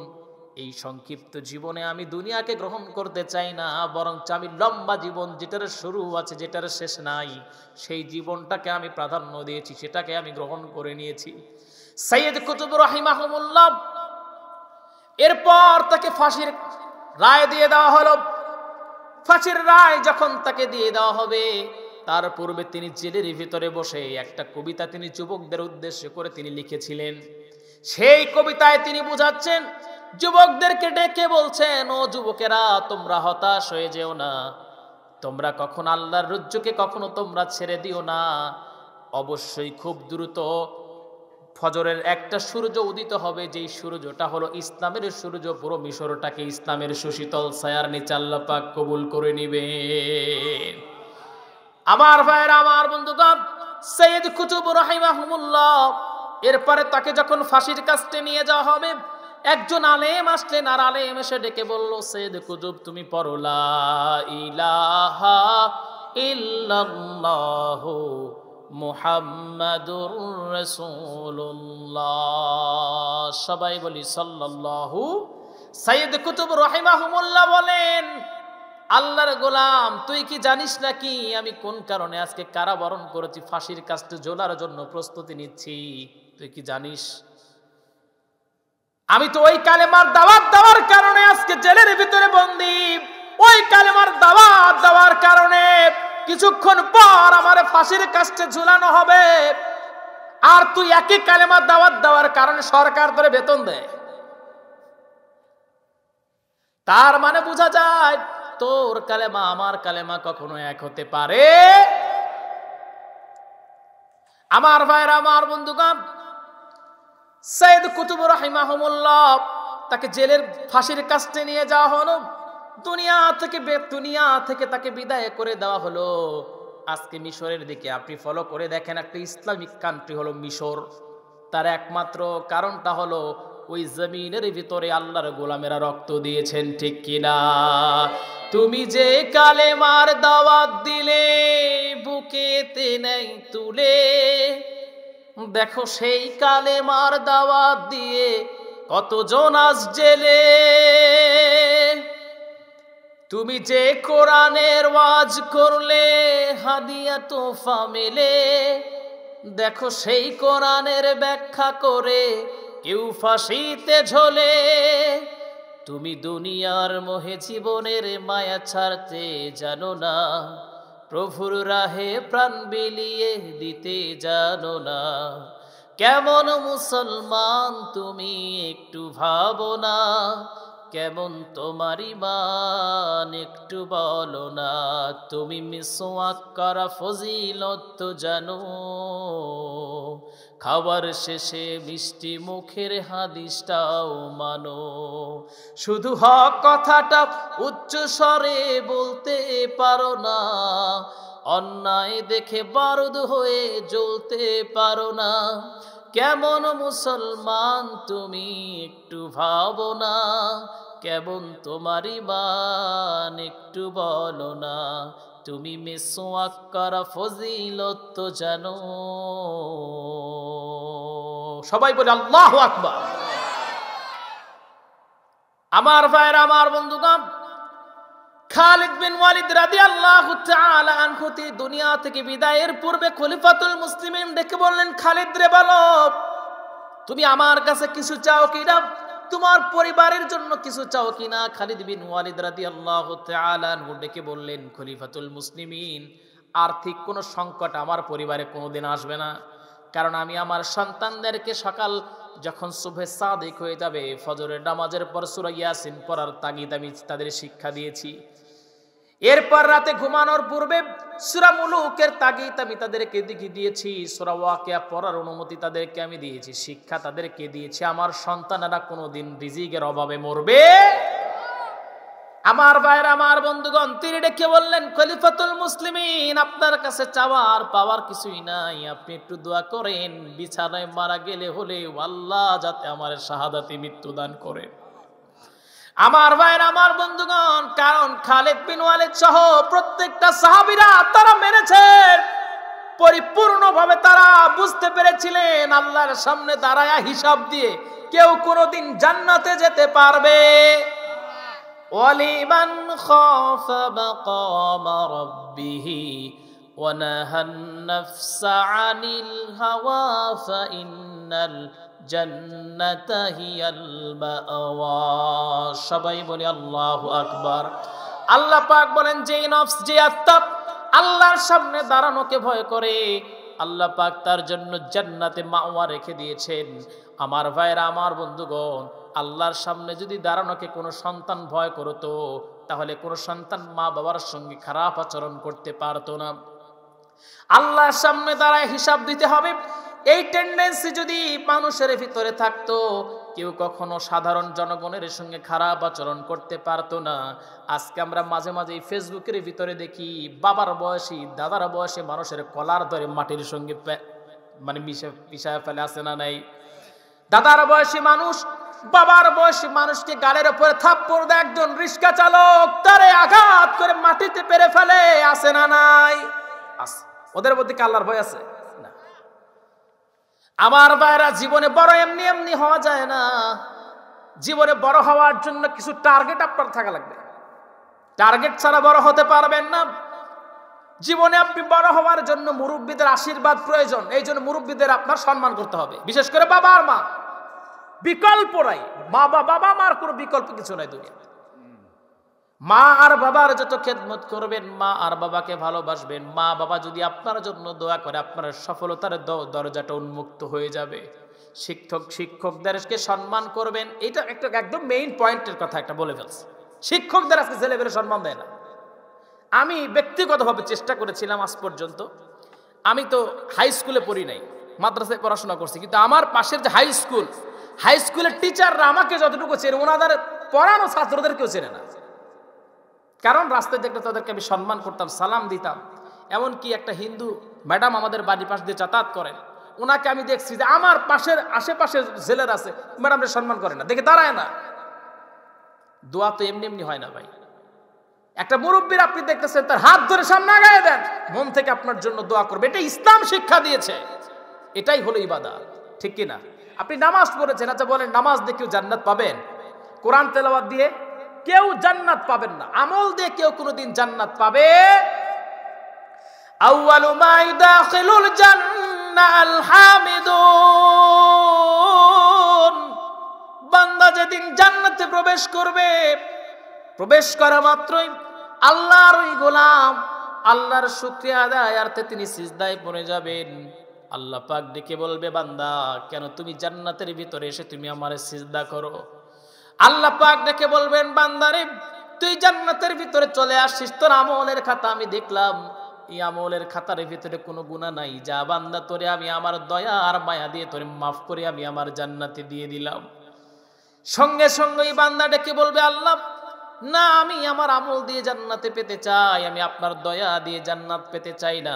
এই সংক্ষিপ্ত জীবনে আমি দুনিয়াকে গ্রহণ করতে চাই না, বরং আমি লম্বা জীবন, যেটার শুরু আছে যেটার শেষ নাই, সেই জীবনটাকে আমি প্রাধান্য দিয়েছি, সেটাকে আমি গ্রহণ করে নিয়েছি। সৈয়দ কুতুব রাহিমাহুমুল্লাহ এরপর তাকে ফাঁসির রায় দিয়ে দেওয়া হলো। ফাঁসির রায় যখন তাকে দিয়ে দেওয়া হবে, তার পূর্বে তিনি জেলের ভিতরে বসে একটা কবিতা তিনি যুবকদের উদ্দেশ্য করে তিনি লিখেছিলেন। সেই কবিতায় তিনি বুঝাচ্ছেন, যুবকদেরকে ডেকে বলছেন, ও যুবকেরা, তোমরা হতাশ হয়ে যেও না, তোমরা কখন আল্লাহর রজ্জুকে কখনো তোমরা ছেড়ে দিও না। অবশ্যই খুব দ্রুত ফজরের একটা সূর্য উদিত হবে, যেই সূর্যটা হলো ইসলামের সূর্য। পুরো মিশরটাকে ইসলামের সুশীতল ছায়ার নিচে আল্লাহ পাক কবুল করে নিবে। আমার ভাইয়েরা, আমার বন্ধুগণ, সৈয়দ কুতুব রাহিমাহুমুল্লাহ এরপরে তাকে যখন ফাঁসির কাস্টে নিয়ে যাওয়া হবে, একজন আলেম আসলেন, আর আলেম এসে ডেকে বলল, সৈয়দ কুতুব তুমি পড়ো লা ইলাহা ইল্লাল্লাহু মুহাম্মাদুর রাসূলুল্লাহ। সবাই বলি সাল্লাল্লাহু। সৈয়দ কুতুব রাহিমাহুমুল্লাহ বলেন, আল্লাহর গোলাম, তুই কি জানিস নাকি আমি কোন কারণে আজকে কারাবরণ করেছি, ফাঁসির কাস্টে ঝোলার জন্য প্রস্তুতি নিচ্ছি? তুই কি জানিস? আমি তো ওই কালেমার দাওয়াত দেওয়ার কারণে আজকে জেলের ভিতরে বন্দী। ওই কালেমার দাওয়াত দেওয়ার কারণে কিছুক্ষণ পর আমার ফাঁসির কাস্টে ঝুলানো হবে। আর তুই একই কালেমার দাওয়াত দেওয়ার কারণে সরকার ধরে বেতন দেয়। তার মানে বোঝা যায়, তোর কালেমা আমার কালেমা কখনো এক হতে পারে? আমার ভাইরা, আমার বন্ধুগণ, সৈয়দ কুতুব রাহিমাহুমুল্লাহ তাকে জেলের ফাঁসির কাস্টে নিয়ে যাওয়া হলো। দুনিয়া থেকে তাকে বিদায় করে দেওয়া হলো। আজকে মিশরের দিকে আপনি ফলো করে দেখেন, একটা ইসলামিক কান্ট্রি হলো মিশর। তার একমাত্র কারণটা হলো ওই জমিনের ভিতরে আল্লাহর গোলামেরা রক্ত দিয়েছেন, ঠিক কিনা? তুমি যে কালেমার দাওয়াত দিলে বুকেতে নেই তুলে, দেখো সেই কালেমার দাওয়াত দিয়ে কতজন আজ জেলে। তুমি যে কোরআনের ওয়াজ করলে হাদিয়া তোফা মেলে, দেখো সেই কোরআনের ব্যাখ্যা করে কেউ ফাঁসিতে ঝোলে। তুমি দুনিয়ার মোহে জীবনের মায়া ছাড়তে জানো না, প্রভুর রাহে প্রাণ বিলিয়ে দিতে জানো না। কেমন মুসলমান তুমি একটু ভাবো না, কেমন তোমার ঈমান একটু বলো না। তুমি মিসওয়াক করা ফজিলত তো জানো, খাবার শেষে মিষ্টি মুখের হাদিসটাও মানো। শুধু হক কথাটা উচ্চ স্বরে বলতে পারো না, অন্যায় দেখে বারুদ হয়ে জ্বলতে পারো না। কেমন মুসলমান তুমি একটু ভাবো না, কেমন তোমার ঈমান একটু বলো না। তুমি মিসওয়াক করা ফজিলত তো জানো। সবাই বলে আল্লাহু আকবার। আমার ভাইরা, আমার বন্ধুগণ, খালিদ বিন ওয়ালিদ রাদিয়াল্লাহু তাআলা আনহু দুনিয়া থেকে বিদায়ের পূর্বে খলিফাতুল মুসলিমিন ডেকে বললেন, খালিদ রে বলো, তুমি আমার কাছে কিছু চাও কিনা, তোমার পরিবারের জন্য কিছু চাও কিনা? খালিদ বিন ওয়ালিদ রাদিয়াল্লাহু তাআলা আনহু ডেকে বললেন, খলিফাতুল মুসলিমিন, আর্থিক কোনো সংকট আমার পরিবারে কোনোদিন আসবে না, কারণ আমি আমার সন্তানদেরকে সকাল যখন সুবহে সাদিক হয়ে যাবে, ফজরের নামাজের পর সূরা ইয়াসিন পড়ার তাগিদ আমি তাদের শিক্ষা দিয়েছি। এরপর রাতে ঘুমানোর পূর্বে সূরা মুলুকের তাগিদ আমি তাদেরকে দিয়েছি। সূরা ওয়াকিয়া পড়ার অনুমতি তাদেরকে আমি দিয়েছি, শিক্ষা তাদেরকে দিয়েছি। আমার সন্তানেরা কোনোদিন রিজিকের অভাবে মরবে। আমার ভাইরা, আমার বন্ধুগণ, তিনি ডেকে বললেন, খলিফাতুল মুসলিমিন, আপনার কাছে চাওয়ার পাওয়ার কিছুই নাই, আপনি একটু দোয়া করেন, বিছানায় মারা গেলে হলে আল্লাহ যাতে আমার শাহাদাতি মৃত্যু দান করে। আমার ভাইরা, আমার বন্ধুগণ, কারণ খালিদ বিন ওয়ালিদ সহ প্রত্যেকটা সাহাবীরা তারা মেনেছেন, পরিপূর্ণভাবে তারা বুঝতে পেরেছিলেন আল্লাহর সামনে দাঁড়ায়া হিসাব দিয়ে কেউ কোনোদিন জান্নাতে যেতে পারবে। ওয়ালিমান খাফা মাকামা রাব্বিহি ওয়া নাহান নাফসা আনিল হাওয়া ফাইন্নাল জান্নাতা হিয়াল মাওয়া। সবাই বলি আল্লাহু আকবার। আল্লাহ পাক বলেন, যে নফস, যে আত্মা আল্লাহর সামনে দাঁড়ানোকে ভয় করে, আল্লাহ পাক তার জন্য জান্নাতে মাওয়া রেখে দিয়েছেন। আমার ভাইরা, আমার বন্ধুগণ, আল্লাহর সামনে যদি দাঁড়ানোকে কোনো সন্তান ভয় করতো, তাহলে কোনো সন্তান মা বাবার সঙ্গে খারাপ আচরণ করতে পারতো না। আল্লাহর সামনে দাঁড়ায় হিসাব দিতে হবে, এই টেন্ডেন্সি যদি মানুষের ভিতরে থাকতো, কেউ কখনো সাধারণ জনগণের সঙ্গে খারাপ আচরণ করতে পারতো না। আজকে আমরা মাঝে মাঝে ফেসবুকের ভিতরে দেখি বাবার বয়সী, দাদার বয়সী মানুষের কলার ধরে মাটির সঙ্গে মানে মিশায় ফেলে, আসে না নাই? দাদার বয়সী মানুষ বাবার বয়সী মানুষকে গালের উপরে থাপ্পড় দেয়, একজন রিক্সা চালক তারে আঘাত করে মাটিতে পেরে ফেলে, আসে না নাই? আছে। ওদের মধ্যে কি আল্লাহর ভয় আছে? না। আমার ভাইরা, জীবনে বড় এমনি এমনি হওয়া যায় না। জীবনে বড় হওয়ার জন্য কিছু টার্গেট আপনার থাকা লাগবে। টার্গেট ছাড়া বড় হতে পারবেন না। জীবনে আপনি বড় হওয়ার জন্য মুরব্বীদের আশীর্বাদ প্রয়োজন। এই জন্য মুরব্বীদের আপনার সম্মান করতে হবে, বিশেষ করে বাবা আর মা। বিকল্প নাই, বাবা মার কোনো বিকল্প কিছু নাই দুনিয়াতে। মা আর বাবার যত খেদমত করবেন, মা আর বাবাকে ভালোবাসবেন, মা বাবা যদি আপনার জন্য দোয়া করে, আপনার সফলতার দরজাটা উন্মুক্ত হয়ে যাবে। শিক্ষকদেরকে সম্মান করবেন, এটা একটা একদম মেইন পয়েন্টের কথা একটা বলে ফেলছে। শিক্ষকদের আজকে ছেলেমেয়েরা সম্মান দেয় না। আমি ব্যক্তিগতভাবে চেষ্টা করেছিলাম আজ পর্যন্ত। আমি তো হাই স্কুলে পড়ি নাই, মাদ্রাসায় পড়াশোনা করছি, কিন্তু আমার পাশের যে হাই স্কুলের টিচাররা আমাকে যতটুকু চেনে, ওনাদের পড়ানো ছাত্রদের কেউ চেনে না। কারণ রাস্তায় দেখলে তাদেরকে আমি সম্মান করতাম, সালাম দিতাম। এমনকি একটা হিন্দু ম্যাডাম আমাদের বাড়ির পাশ দিয়ে যাতায়াত করেন, ওনাকে আমি দেখছি যে আমার পাশের আশেপাশে জেলের আছে, ম্যাডামরা সম্মান করে না, দেখে দাঁড়ায় না। দোয়া তো এমনি এমনি হয় না ভাই। একটা মুরব্বীর আপনি দেখতেছেন, তার হাত ধরে সামনে আগায় দেন, মন থেকে আপনার জন্য দোয়া করবে। এটা ইসলাম শিক্ষা দিয়েছে, এটাই হলো ইবাদত, ঠিক কিনা? আপনি নামাজ পড়েছেন, আচ্ছা বলেন, নামাজ দিয়ে কেউ জান্নাত পাবেন? কোরআন তেলাওয়াত দিয়ে কেউ জান্নাত পাবেন না। আমল দিয়ে কেউ কোনোদিন জান্নাত পাবে? আউয়ালু মা ইউদাখিলুল জান্নাহ আল হামিদুন। বান্দা যেদিন জান্নাতে প্রবেশ করবে, প্রবেশ করা মাত্রই আল্লাহর ওই গোলাম আল্লাহর শুকরিয়া আদায়ার্থে তিনি সিজদায় পড়ে যাবেন। আল্লাহ পাক ডেকে বলবে, বান্দা কেন তুমি জান্নাতের ভিতরে এসে তুমি আমারে সিজদা করো? আল্লাহ পাক ডেকে বলবেন, বান্দারে তুই জান্নাতের ভিতরে চলে আসিস, তোর আমলের খাতা আমি দেখলাম, এই আমলের খাতার ভিতরে কোনো গুনাহ নাই। যা বান্দা, তোরে আমি আমার দয়া আর মায়া দিয়ে তোরে মাফ করে আমি আমার জান্নাতে দিয়ে দিলাম। সঙ্গে সঙ্গে এই বান্দা ডেকে বলবে, আল্লাহ না, আমি আমার আমল দিয়ে জান্নাতে পেতে চাই, আমি আপনার দয়া দিয়ে জান্নাত পেতে চাই না।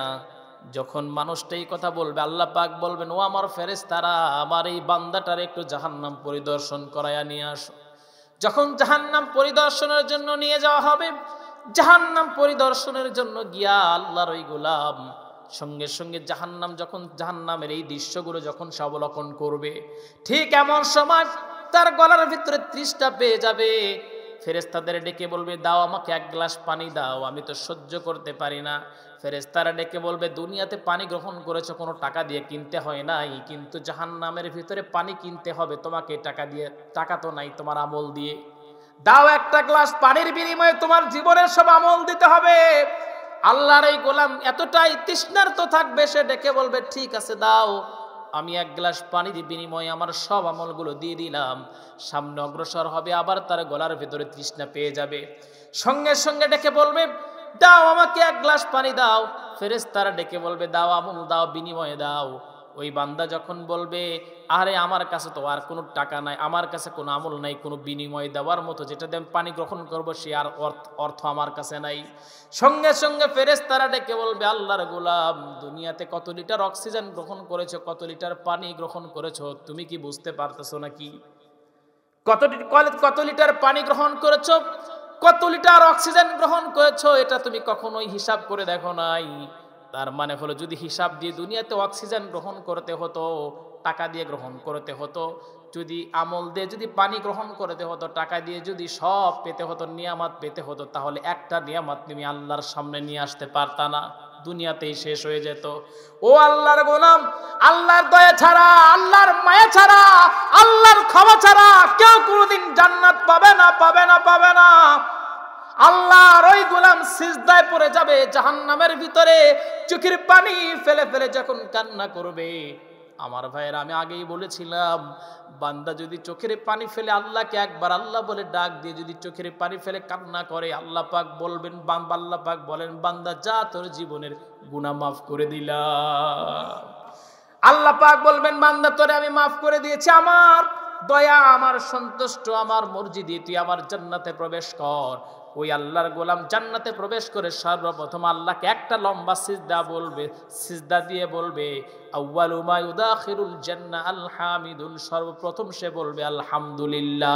যখন মানুষটা এই কথা বলবে, আল্লাহ পাক বলবেন, ও আমার ফেরেশতারা, আমার এই বান্দাটার একটু জাহান্নাম পরিদর্শন করায়া নিয়ে আসো। যখন জাহান্নাম পরিদর্শনের জন্য নিয়ে যাওয়া হবে, জাহান্নাম পরিদর্শনের জন্য গিয়া আল্লাহর ওই গোলাম সঙ্গে সঙ্গে জাহান্নামের এই দৃশ্যগুলো যখন সে অবলোকন করবে, ঠিক এমন সময় তার গলার ভিতরে তৃষ্ণা পেয়ে যাবে। ফেরেশতাদের ডেকে বলবে, দাও আমাকে এক গ্লাস পানি দাও, আমি তো সহ্য করতে পারি না। ফেরেশতারা ডেকে বলবে, দুনিয়াতে পানি গ্রহণ করেছো কোনো টাকা দিয়ে কিনতে হয় নাই, কিন্তু জাহান্নামের ভিতরে পানি কিনতে হবে তোমাকে টাকা দিয়ে। টাকা তো নাই তোমার আমল দিয়ে, দাও একটা গ্লাস পানির বিনিময়ে তোমার জীবনের সব আমল দিতে হবে। আল্লাহর এই গোলাম এতটাই তৃষ্ণার্ত থাকবে, সে ডেকে বলবে, ঠিক আছে দাও, আমি এক গ্লাস পানির বিনিময়ে আমার সব আমলগুলো দিয়ে দিলাম। সামনে অগ্রসর হবে, আবার তার গলার ভিতরে তৃষ্ণা পেয়ে যাবে। সঙ্গে সঙ্গে ডেকে বলবে, দাও আমাকে এক গ্লাস পানি দাও। ফেরেশতারা ডেকে বলবে, দাও আমল দাও, বিনিময়ে দাও। ওই বান্দা যখন বলবে, আরে আমার কাছে তো আর কোনো টাকা নাই, আমার কাছে কোনো আমল নাই, কোনো বিনিময় দেওয়ার মতো যেটা দিয়ে পানি গ্রহণ করবো সে আর অর্থ আমার কাছে নাই। সঙ্গে সঙ্গে ফেরেশতারা ডেকে বলবে, আল্লাহর গোলাম, দুনিয়াতে কত লিটার অক্সিজেন গ্রহণ করেছো, কত লিটার পানি গ্রহণ করেছো, তুমি কি বুঝতে পারতেছো নাকি? কত লিটার পানি গ্রহণ করেছো, কত লিটার অক্সিজেন গ্রহণ করেছো, এটা তুমি কখনোই হিসাব করে দেখো নাই। তার মানে হলো যদি হিসাব দিয়ে দুনিয়াতে অক্সিজেন গ্রহণ করতে হতো, টাকা দিয়ে গ্রহণ করতে হতো, যদি আমল দিয়ে যদি পানি গ্রহণ করতে হতো, টাকা দিয়ে যদি সব পেতে হতো, নিয়ামত পেতে হতো, তাহলে একটা নিয়ামত তুমি আল্লাহর সামনে নিয়ে আসতে পারতা না, দুনিয়াতেই শেষ হয়ে যেত। ও আল্লাহর গোলাম, আল্লাহর দয়া ছাড়া, আল্লাহর মায়া ছাড়া, আল্লাহর ক্ষমা ছাড়া কেউ কোনোদিন জান্নাত পাবে না, পাবে না, পাবে না। আল্লাহর ওই গোলাম সিজদায় পড়ে যাবে জাহান্নামের ভিতরে, চোখের পানি ফেলে ফেলে যখন কান্না করবে। আমার ভাইয়ের, আমি আগেই বলেছিলাম, বান্দা যদি চোখের পানি ফেলে আল্লাহকে একবার আল্লাহ বলে ডাক দিয়ে যদি চোখের পানি ফেলে কান্না করে, আল্লাহ পাক বলবেন, আল্লাহ পাক বলেন, বান্দা যা, তোর জীবনের গুনাহ মাফ করে দিলাম। আল্লাহ পাক বলবেন, বান্দা তোরে আমি মাফ করে দিয়েছি, আমার দয়া, আমার সন্তুষ্ট, আমার মর্জি দিয়ে তুই আমার জান্নাতে প্রবেশ কর। ওই আল্লাহর গোলাম জান্নাতে প্রবেশ করে সর্বপ্রথম আল্লাহকে একটা লম্বা সিজদা বলবে, সিজদা দিয়ে বলবে, আউয়ালু মা ইউদাখিলুল জান্নাহ আল হামিদুন, সর্বপ্রথম সে বলবে আলহামদুলিল্লাহ।